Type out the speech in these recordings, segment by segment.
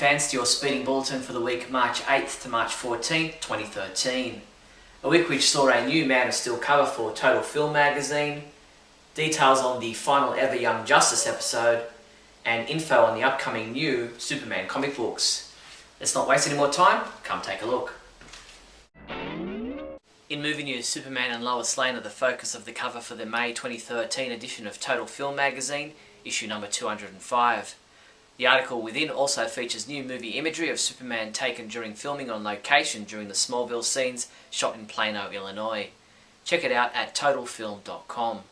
fans, to your speeding bulletin for the week March 8th to March 14th, 2013. A week which saw a new Man of Steel cover for Total Film magazine, details on the final ever Young Justice episode, and info on the upcoming new Superman comic books. Let's not waste any more time, come take a look. In movie news, Superman and Lois Lane are the focus of the cover for the May 2013 edition of Total Film magazine, issue number 205. The article within also features new movie imagery of Superman taken during filming on location during the Smallville scenes shot in Plano, Illinois. Check it out at totalfilm.com.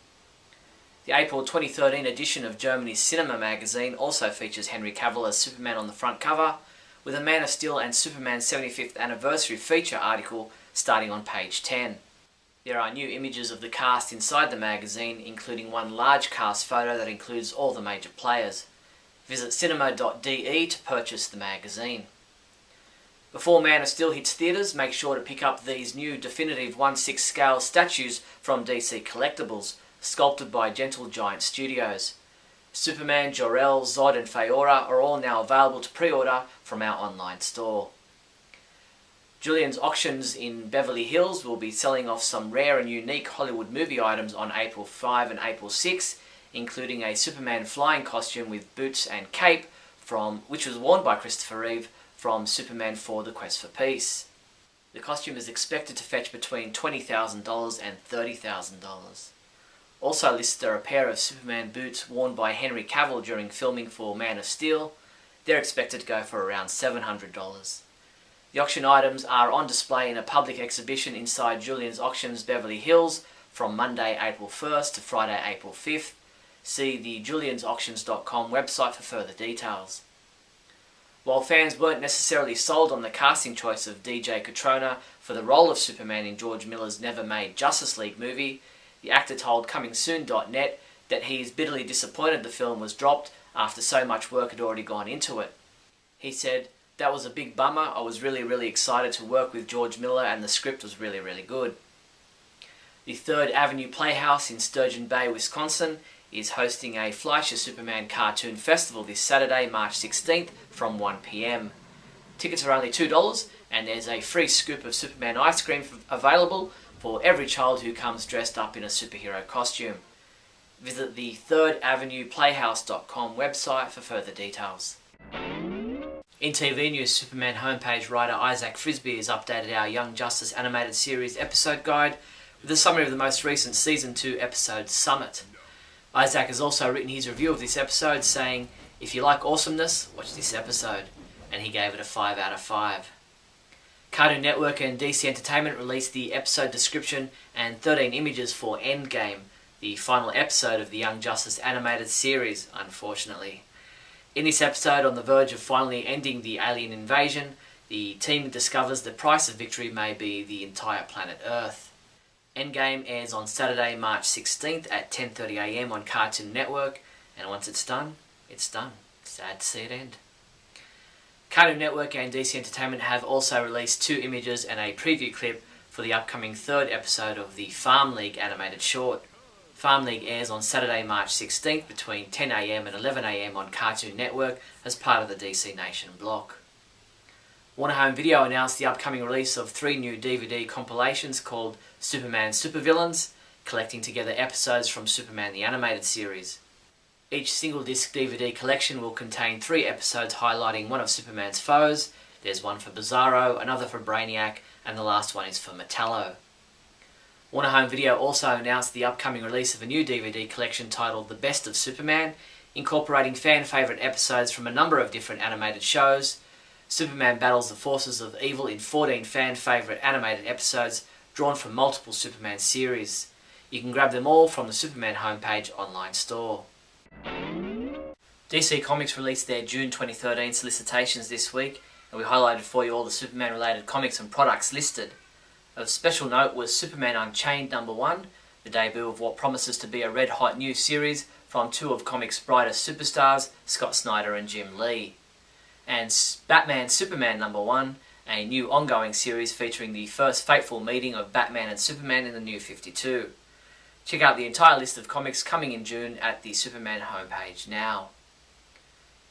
The April 2013 edition of Germany's Cinema magazine also features Henry Cavill as Superman on the front cover, with a Man of Steel and Superman 75th anniversary feature article starting on page 10. There are new images of the cast inside the magazine, including one large cast photo that includes all the major players. Visit cinema.de to purchase the magazine. Before Man of Steel hits theatres, make sure to pick up these new definitive 1/6 scale statues from DC Collectibles, sculpted by Gentle Giant Studios. Superman, Jor-El, Zod and Feora are all now available to pre-order from our online store. Julian's Auctions in Beverly Hills will be selling off some rare and unique Hollywood movie items on April 5 and April 6, including a Superman flying costume with boots and cape, which was worn by Christopher Reeve from Superman 4: The Quest for Peace. The costume is expected to fetch between $20,000 and $30,000. Also listed are a pair of Superman boots worn by Henry Cavill during filming for Man of Steel. They're expected to go for around $700. The auction items are on display in a public exhibition inside Julian's Auctions Beverly Hills from Monday, April 1st to Friday, April 5th. See the juliansauctions.com website for further details. While fans weren't necessarily sold on the casting choice of DJ Cotrona for the role of Superman in George Miller's never-made Justice League movie, the actor told ComingSoon.net that he is bitterly disappointed the film was dropped after so much work had already gone into it. He said, "That was a big bummer. I was really excited to work with George Miller and the script was really good." The 3rd Avenue Playhouse in Sturgeon Bay, Wisconsin is hosting a Fleischer Superman Cartoon Festival this Saturday, March 16th from 1 p.m. Tickets are only $2 and there's a free scoop of Superman ice cream available for every child who comes dressed up in a superhero costume. Visit the 3rdavenueplayhouse.com website for further details. In TV news, Superman homepage writer Isaac Frisby has updated our Young Justice animated series episode guide with a summary of the most recent Season 2 episode, Summit. Isaac has also written his review of this episode saying, "If you like awesomeness, watch this episode," and he gave it a 5 out of 5. Cartoon Network and DC Entertainment released the episode description and 13 images for Endgame, the final episode of the Young Justice animated series, unfortunately. In this episode, on the verge of finally ending the alien invasion, the team discovers the price of victory may be the entire planet Earth. Endgame airs on Saturday, March 16th at 10:30 AM on Cartoon Network, and once it's done, it's done. Sad to see it end. Cartoon Network and DC Entertainment have also released 2 images and a preview clip for the upcoming 3rd episode of the Farm League animated short. Farm League airs on Saturday, March 16th between 10 AM and 11 AM on Cartoon Network as part of the DC Nation block. Warner Home Video announced the upcoming release of 3 new DVD compilations called Superman Supervillains, collecting together episodes from Superman the Animated Series. Each single-disc DVD collection will contain 3 episodes highlighting one of Superman's foes. There's one for Bizarro, another for Brainiac, and the last one is for Metallo. Warner Home Video also announced the upcoming release of a new DVD collection titled The Best of Superman, incorporating fan-favourite episodes from a number of different animated shows. Superman battles the forces of evil in 14 fan-favourite animated episodes drawn from multiple Superman series. You can grab them all from the Superman homepage online store. DC Comics released their June 2013 solicitations this week, and we highlighted for you all the Superman-related comics and products listed. Of special note was Superman Unchained #1, the debut of what promises to be a red-hot new series from 2 of comics' brightest superstars, Scott Snyder and Jim Lee. And Batman Superman #1, a new ongoing series featuring the first fateful meeting of Batman and Superman in the New 52. Check out the entire list of comics coming in June at the Superman homepage now.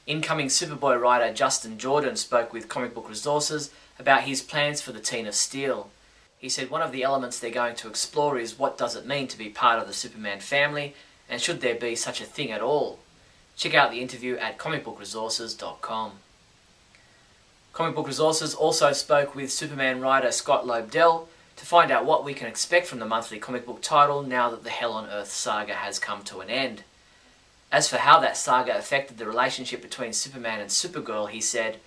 Incoming Superboy writer Justin Jordan spoke with Comic Book Resources about his plans for the Teen of Steel. He said one of the elements they're going to explore is what does it mean to be part of the Superman family, and should there be such a thing at all. Check out the interview at comicbookresources.com. Comic Book Resources also spoke with Superman writer Scott Lobdell to find out what we can expect from the monthly comic book title now that the Hell on Earth saga has come to an end. As for how that saga affected the relationship between Superman and Supergirl, he said,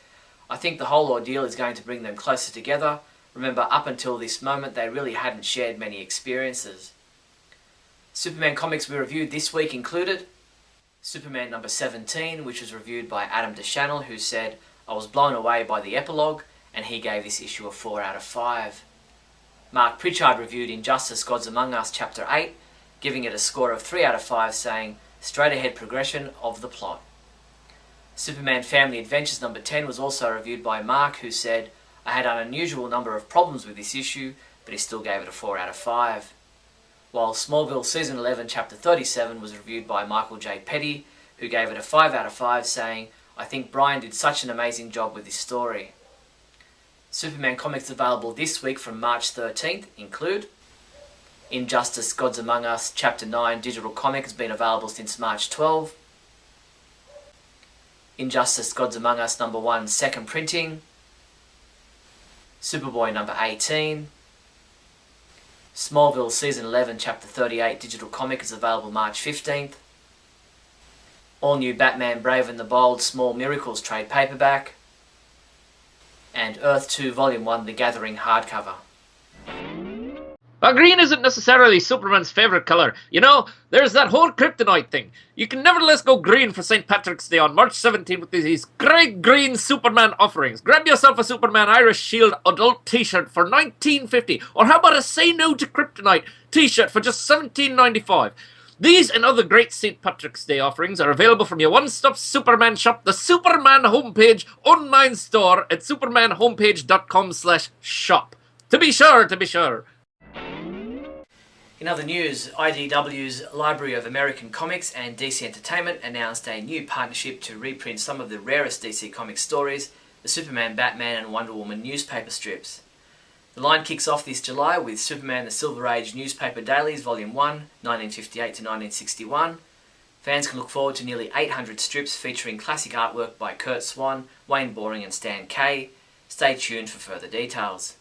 "I think the whole ordeal is going to bring them closer together. Remember, up until this moment, they really hadn't shared many experiences." Superman comics we reviewed this week included Superman number 17, which was reviewed by Adam DeChannel, who said, "I was blown away by the epilogue," and he gave this issue a 4 out of 5. Mark Pritchard reviewed Injustice Gods Among Us Chapter 8, giving it a score of 3 out of 5, saying, "Straight ahead progression of the plot." Superman Family Adventures number 10 was also reviewed by Mark, who said, "I had an unusual number of problems with this issue, but he still gave it a 4 out of 5. While Smallville Season 11 Chapter 37 was reviewed by Michael J. Petty, who gave it a 5 out of 5, saying, "I think Brian did such an amazing job with this story." Superman comics available this week from March 13th include Injustice Gods Among Us Chapter 9 digital comic has been available since March 12. Injustice Gods Among Us number 1 second printing. Superboy number 18. Smallville Season 11 Chapter 38 digital comic is available March 15th. All new Batman Brave and the Bold Small Miracles trade paperback. And Earth 2 Volume 1 The Gathering hardcover. But green isn't necessarily Superman's favourite colour. You know, there's that whole kryptonite thing. You can nevertheless go green for St. Patrick's Day on March 17th with these great green Superman offerings. Grab yourself a Superman Irish Shield adult t-shirt for $19.50, or how about a Say No to Kryptonite t-shirt for just $17.95. These and other great St. Patrick's Day offerings are available from your one-stop Superman shop, the Superman homepage online store at supermanhomepage.com/shop. To be sure. In other news, IDW's Library of American Comics and DC Entertainment announced a new partnership to reprint some of the rarest DC Comics stories, the Superman, Batman and Wonder Woman newspaper strips. The line kicks off this July with Superman the Silver Age Newspaper Dailies Volume 1, 1958 to 1961. Fans can look forward to nearly 800 strips featuring classic artwork by Kurt Swan, Wayne Boring and Stan Kay. Stay tuned for further details.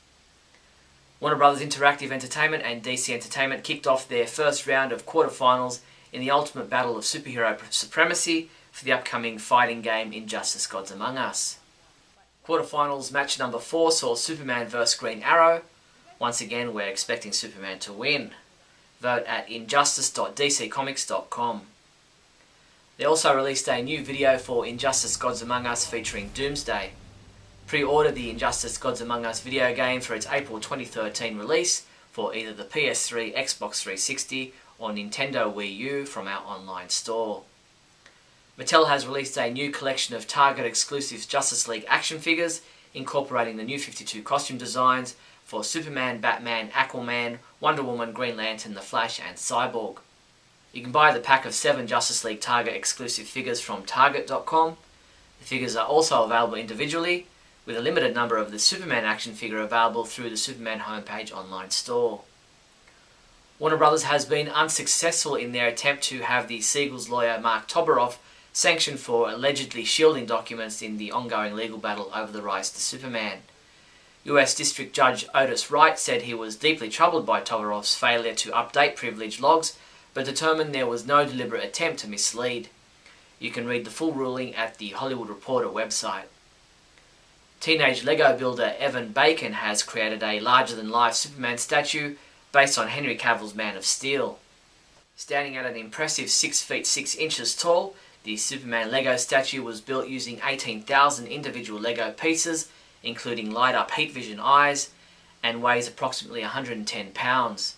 Warner Bros. Interactive Entertainment and DC Entertainment kicked off their first round of quarterfinals in the ultimate battle of superhero supremacy for the upcoming fighting game Injustice Gods Among Us. Quarterfinals match number 4 saw Superman vs Green Arrow. Once again, we're expecting Superman to win. Vote at injustice.dccomics.com. They also released a new video for Injustice Gods Among Us featuring Doomsday. Pre-order the Injustice Gods Among Us video game for its April 2013 release for either the PS3, Xbox 360 or Nintendo Wii U from our online store. Mattel has released a new collection of Target exclusive Justice League action figures incorporating the new 52 costume designs for Superman, Batman, Aquaman, Wonder Woman, Green Lantern, The Flash and Cyborg. You can buy the pack of 7 Justice League Target exclusive figures from Target.com. The figures are also available individually, with a limited number of the Superman action figure available through the Superman homepage online store. Warner Bros. Has been unsuccessful in their attempt to have the Siegel's lawyer Mark Toberoff sanctioned for allegedly shielding documents in the ongoing legal battle over the rights to Superman. US District Judge Otis Wright said he was deeply troubled by Toberoff's failure to update privilege logs, but determined there was no deliberate attempt to mislead. You can read the full ruling at the Hollywood Reporter website. Teenage Lego builder Evan Bacon has created a larger-than-life Superman statue based on Henry Cavill's Man of Steel. Standing at an impressive 6 feet 6 inches tall, the Superman Lego statue was built using 18,000 individual Lego pieces, including light-up heat vision eyes, and weighs approximately 110 pounds.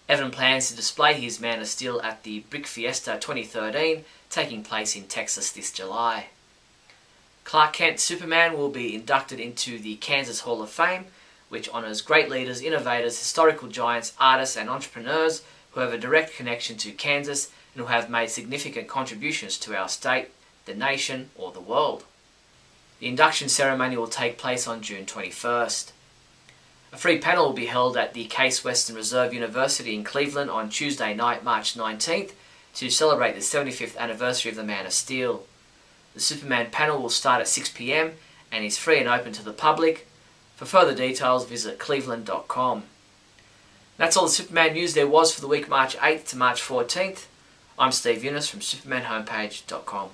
Evan plans to display his Man of Steel at the Brick Fiesta 2013, taking place in Texas this July. Clark Kent Superman will be inducted into the Kansas Hall of Fame, which honours great leaders, innovators, historical giants, artists and entrepreneurs who have a direct connection to Kansas and who have made significant contributions to our state, the nation, or the world. The induction ceremony will take place on June 21st. A free panel will be held at the Case Western Reserve University in Cleveland on Tuesday night, March 19th, to celebrate the 75th anniversary of the Man of Steel. The Superman panel will start at 6 p.m. and is free and open to the public. For further details, visit cleveland.com. That's all the Superman news there was for the week March 8th to March 14th. I'm Steve Younis from supermanhomepage.com.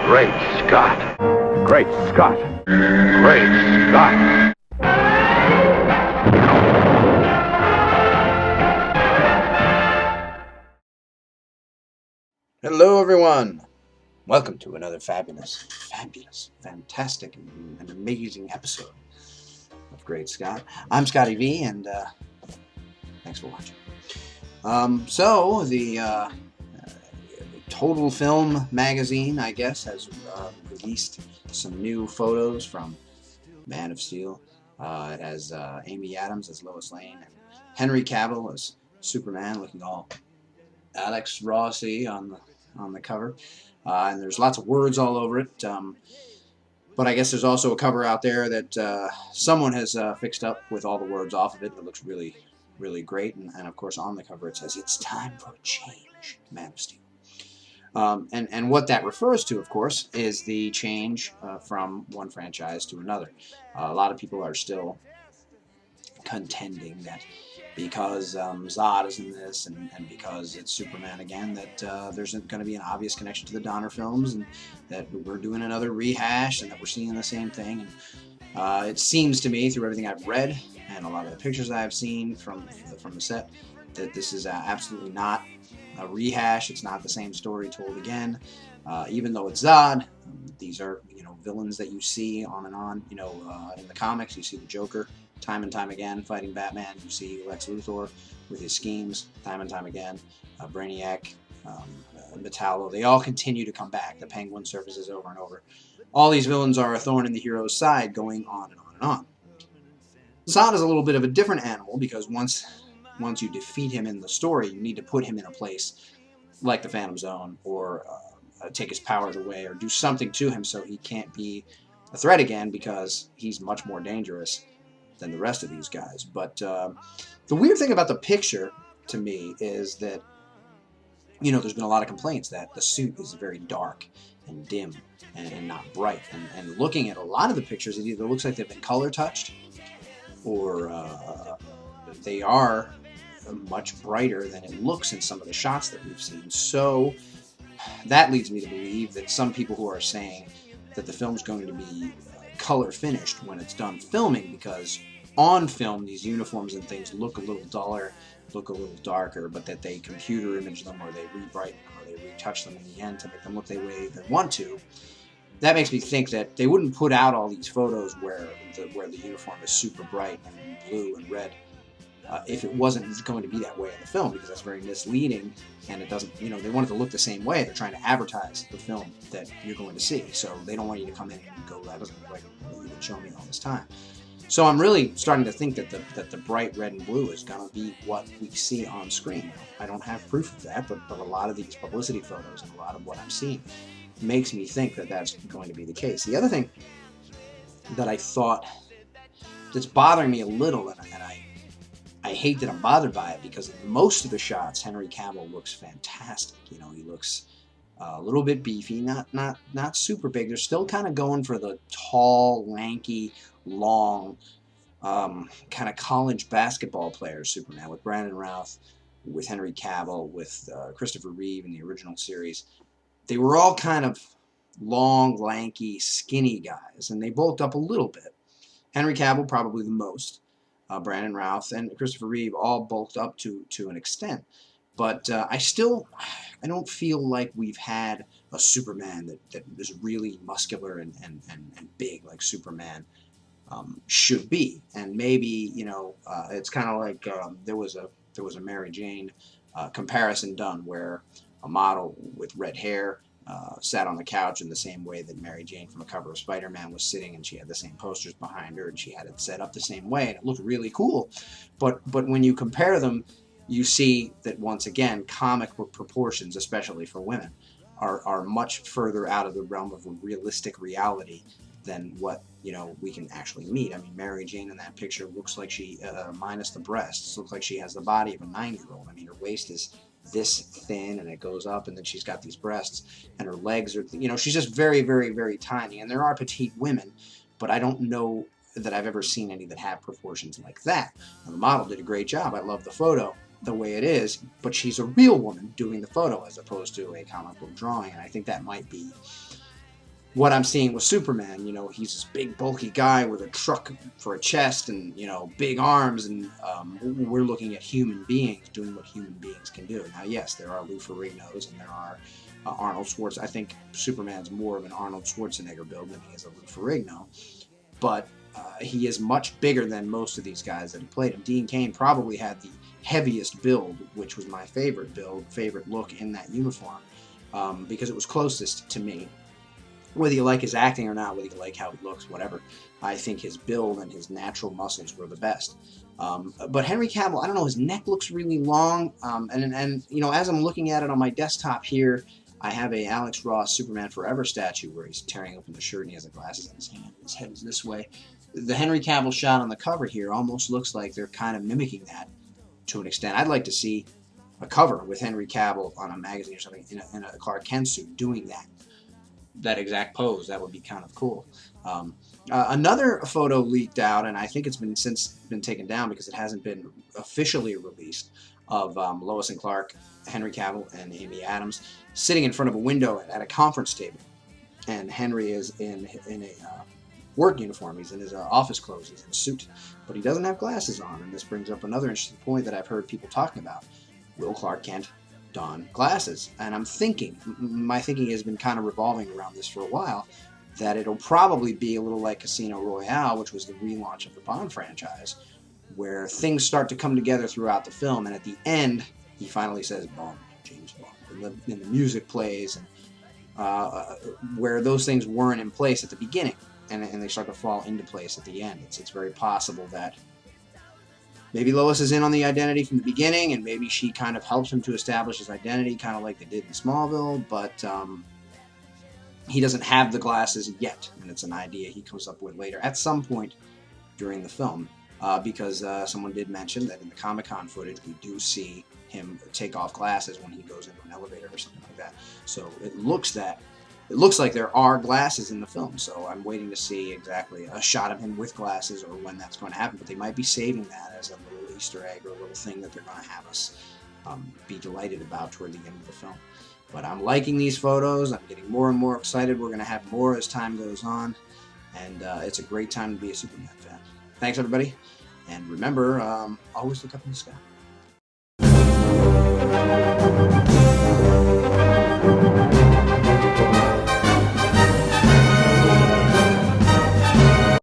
Great Scott! Great Scott! Great Scott! Hello, everyone. Welcome to another fabulous, fantastic, and amazing episode of Great Scott. I'm Scotty V, and thanks for watching. So the Total Film magazine, I guess, has released some new photos from Man of Steel. It has Amy Adams as Lois Lane and Henry Cavill as Superman, looking all Alex Rossi on the cover, and there's lots of words all over it. But I guess there's also a cover out there that someone has fixed up with all the words off of it. It looks really, really great. And of course, on the cover it says, "It's time for a change, Man of Steel." And what that refers to, of course, is the change from one franchise to another. A lot of people are still contending that because Zod is in this and because it's Superman again, that there's going to be an obvious connection to the Donner films, and that we're doing another rehash, and that we're seeing the same thing. And it seems to me, through everything I've read and a lot of the pictures I've seen from the set, that this is absolutely not a rehash. It's not the same story told again. Even though it's Zod, these are villains that you see on and on. In the comics, you see the Joker time and time again fighting Batman. You see Lex Luthor with his schemes time and time again. Brainiac, Metallo, they all continue to come back. The Penguin surfaces over and over. All these villains are a thorn in the hero's side, going on and on and on. Zod is a little bit of a different animal, because once you defeat him in the story, you need to put him in a place like the Phantom Zone, or take his powers away, or do something to him so he can't be a threat again, because he's much more dangerous than the rest of these guys. But the weird thing about the picture, to me, is that there's been a lot of complaints that the suit is very dark and dim and not bright. And looking at a lot of the pictures, it either looks like they've been color touched, or they are much brighter than it looks in some of the shots that we've seen. So that leads me to believe that some people who are saying that the film's going to be color finished when it's done filming, because on film these uniforms and things look a little duller, look a little darker, but that they computer image them, or they re-brighten them, or they retouch them in the end to make them look the way they want to. That makes me think that they wouldn't put out all these photos where the uniform is super bright and blue and red if it wasn't going to be that way in the film, because that's very misleading, and it doesn't, they want it to look the same way. They're trying to advertise the film that you're going to see, so they don't want you to come in and go, "That doesn't look like what you've been showing me all this time." So I'm really starting to think that the bright red and blue is going to be what we see on screen. I don't have proof of that, but a lot of these publicity photos and a lot of what I'm seeing makes me think that that's going to be the case. The other thing that I thought that's bothering me a little, and I hate that I'm bothered by it, because in most of the shots, Henry Cavill looks fantastic. He looks a little bit beefy, not super big. They're still kind of going for the tall, lanky, long, kind of college basketball player Superman, with Brandon Routh, with Henry Cavill, with Christopher Reeve in the original series. They were all kind of long, lanky, skinny guys, and they bulked up a little bit. Henry Cavill probably the most. Brandon Routh and Christopher Reeve all bulked up to an extent. But I don't feel like we've had a Superman that is really muscular and big like Superman should be. And maybe, it's kind of like there was a Mary Jane comparison done, where a model with red hair sat on the couch in the same way that Mary Jane from a cover of Spider-Man was sitting, and she had the same posters behind her, and she had it set up the same way, and it looked really cool. But when you compare them, you see that, once again, comic book proportions, especially for women, are much further out of the realm of realistic reality than what, you know, we can actually meet. I mean, Mary Jane in that picture looks like she, minus the breasts, looks like she has the body of a 9-year-old. I mean, her waist is this thin and it goes up, and then she's got these breasts, and her legs are, you know, she's just very, very, very tiny. And there are petite women, but I don't know that I've ever seen any that have proportions like that. Now, the model did a great job. I love the photo the way it is, but she's a real woman doing the photo as opposed to a comic book drawing, and I think that might be what I'm seeing with Superman. You know, he's this big bulky guy with a truck for a chest and, you know, big arms, and we're looking at human beings doing what human beings can do. Now, yes, there are Lou Ferrignos and there are Arnold Schwarzenegger. I think Superman's more of an Arnold Schwarzenegger build than he is a Lou Ferrigno, but he is much bigger than most of these guys that have played him. Dean Cain probably had the heaviest build, which was my favorite look in that uniform, because it was closest to me. Whether you like his acting or not, whether you like how he looks, whatever, I think his build and his natural muscles were the best. But Henry Cavill, I don't know, his neck looks really long, and you know, as I'm looking at it on my desktop here, I have a Alex Ross Superman Forever statue where he's tearing open the shirt and he has the glasses in his hand. His head is this way. The Henry Cavill shot on the cover here almost looks like they're kind of mimicking that to an extent. I'd like to see a cover with Henry Cavill on a magazine or something in a Clark Kent suit doing that exact pose. That would be kind of cool. Another photo leaked out, and I think it's since been taken down because it hasn't been officially released, of Lois and Clark, Henry Cavill, and Amy Adams sitting in front of a window at a conference table, and Henry is in a work uniform. He's in his office clothes. He's in a suit, but he doesn't have glasses on, and this brings up another interesting point that I've heard people talking about. Will Clark Kent don glasses? And I'm thinking, my thinking has been kind of revolving around this for a while, that it'll probably be a little like Casino Royale, which was the relaunch of the Bond franchise, where things start to come together throughout the film, and at the end, he finally says, Bond, James Bond, and the music plays, and where those things weren't in place at the beginning, and they start to fall into place at the end. It's very possible that maybe Lois is in on the identity from the beginning, and maybe she kind of helps him to establish his identity, kind of like they did in Smallville, but he doesn't have the glasses yet, and it's an idea he comes up with later at some point during the film, because someone did mention that in the Comic-Con footage we do see him take off glasses when he goes into an elevator or something like that. So it looks like there are glasses in the film, so I'm waiting to see exactly a shot of him with glasses or when that's going to happen, but they might be saving that as a little Easter egg or a little thing that they're going to have us be delighted about toward the end of the film. But I'm liking these photos. I'm getting more and more excited. We're going to have more as time goes on, and it's a great time to be a Superman fan. Thanks, everybody, and remember, always look up in the sky.